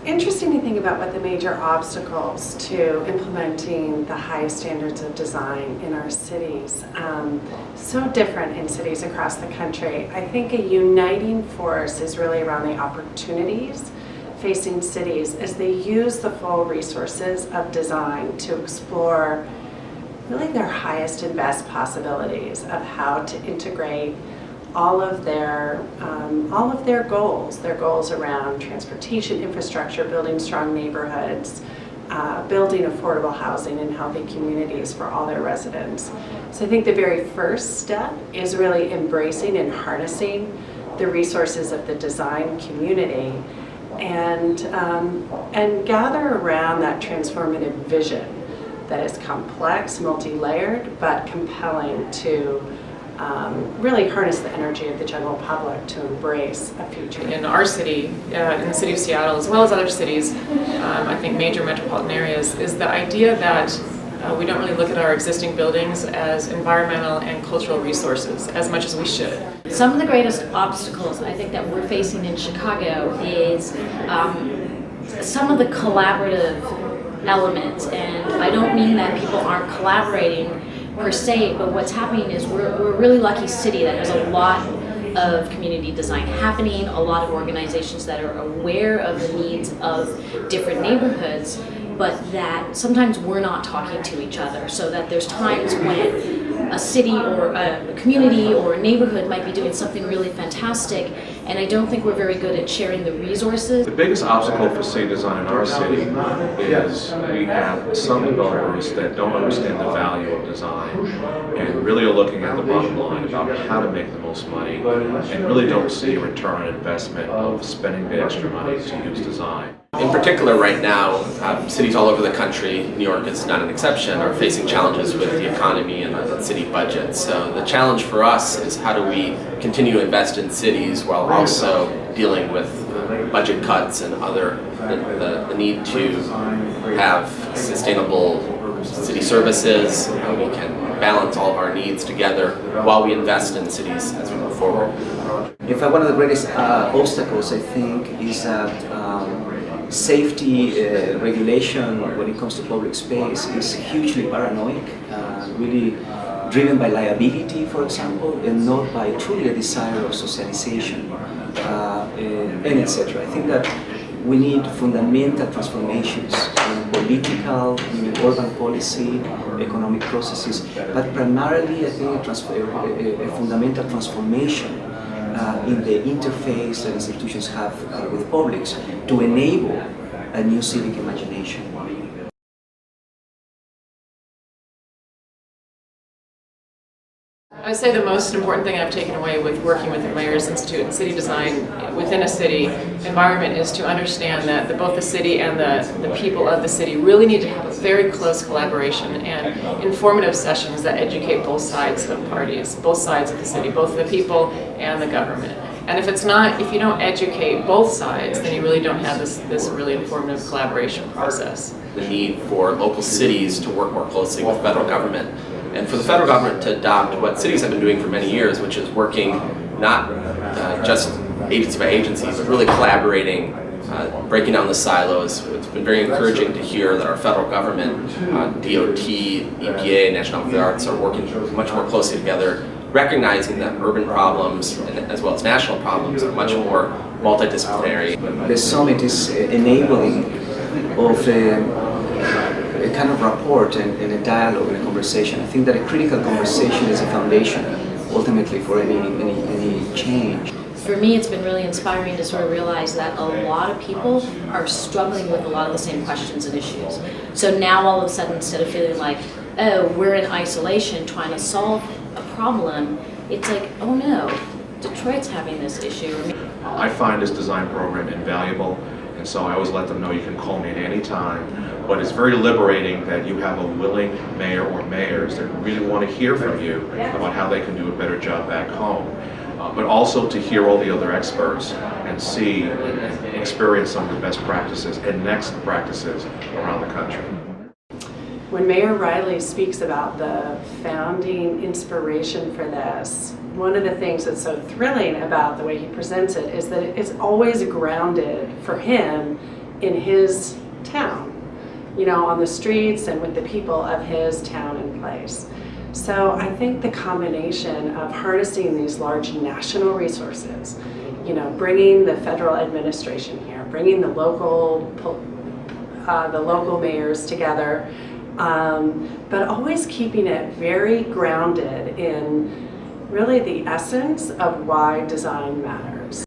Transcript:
interesting to think about what the major obstacles to implementing the highest standards of design in our cities. So different in cities across the country. I think a uniting force is really around the opportunities facing cities as they use the full resources of design to explore really their highest and best possibilities of how to integrate all of their goals around transportation infrastructure, building strong neighborhoods, building affordable housing and healthy communities for all their residents. So I think the very first step is really embracing and harnessing the resources of the design community and gather around that transformative vision that is complex, multi-layered, but compelling to really harness the energy of the general public to embrace a future. In our city, in the city of Seattle, as well as other cities, I think major metropolitan areas, is the idea that we don't really look at our existing buildings as environmental and cultural resources as much as we should. Some of the greatest obstacles I think that we're facing in Chicago is some of the collaborative elements, and I don't mean that people aren't collaborating per se, but what's happening is we're a really lucky city that has a lot of community design happening, a lot of organizations that are aware of the needs of different neighborhoods, but that sometimes we're not talking to each other, so that there's times when a city or a community or a neighborhood might be doing something really fantastic, and I don't think we're very good at sharing the resources. The biggest obstacle for city design in our city is we have some developers that don't understand the value of design and really are looking at the bottom line about how to make the most money and really don't see a return on investment of spending the extra money to use design. In particular, right now, cities all over the country, New York is not an exception, are facing challenges with the economy and the city budget. So the challenge for us is how do we continue to invest in cities while also dealing with budget cuts and the need to have sustainable city services. We can balance all of our needs together while we invest in cities as we move forward. In fact, one of the greatest obstacles, I think, is that safety regulation when it comes to public space is hugely paranoid, really driven by liability, for example, and not by truly a desire of socialization, and etc. I think that we need fundamental transformations in political, in urban policy, economic processes, but primarily I think a fundamental transformation in the interface that institutions have with publics to enable a new civic imagination. I would say the most important thing I've taken away with working with the Mayor's Institute and city design within a city environment is to understand that both the city and the people of the city really need to have a very close collaboration and informative sessions that educate both sides of parties, both sides of the city, both the people and the government. And if you don't educate both sides, then you really don't have this really informative collaboration process. The need for local cities to work more closely with federal government, and for the federal government to adopt what cities have been doing for many years, which is working not just agency by agency, but really collaborating, breaking down the silos. It's been very encouraging to hear that our federal government, DOT, EPA, National Health and Arts are working much more closely together, recognizing that urban problems as well as national problems are much more multidisciplinary. The summit is enabling of a kind of rapport and a dialogue and a conversation. I think that a critical conversation is a foundation ultimately for any change. For me, it's been really inspiring to sort of realize that a lot of people are struggling with a lot of the same questions and issues. So now all of a sudden, instead of feeling like, oh, we're in isolation trying to solve a problem, it's like, oh no, Detroit's having this issue. I find this design program invaluable, and so I always let them know you can call me at any time. But it's very liberating that you have a willing mayor or mayors that really want to hear from you about how they can do a better job back home. But also to hear all the other experts and see and experience some of the best practices and next practices around the country. When Mayor Riley speaks about the founding inspiration for this, one of the things that's so thrilling about the way he presents it is that it's always grounded for him in his town, you know, on the streets and with the people of his town and place. So I think the combination of harnessing these large national resources, you know, bringing the federal administration here, bringing the local mayors together, but always keeping it very grounded in really the essence of why design matters.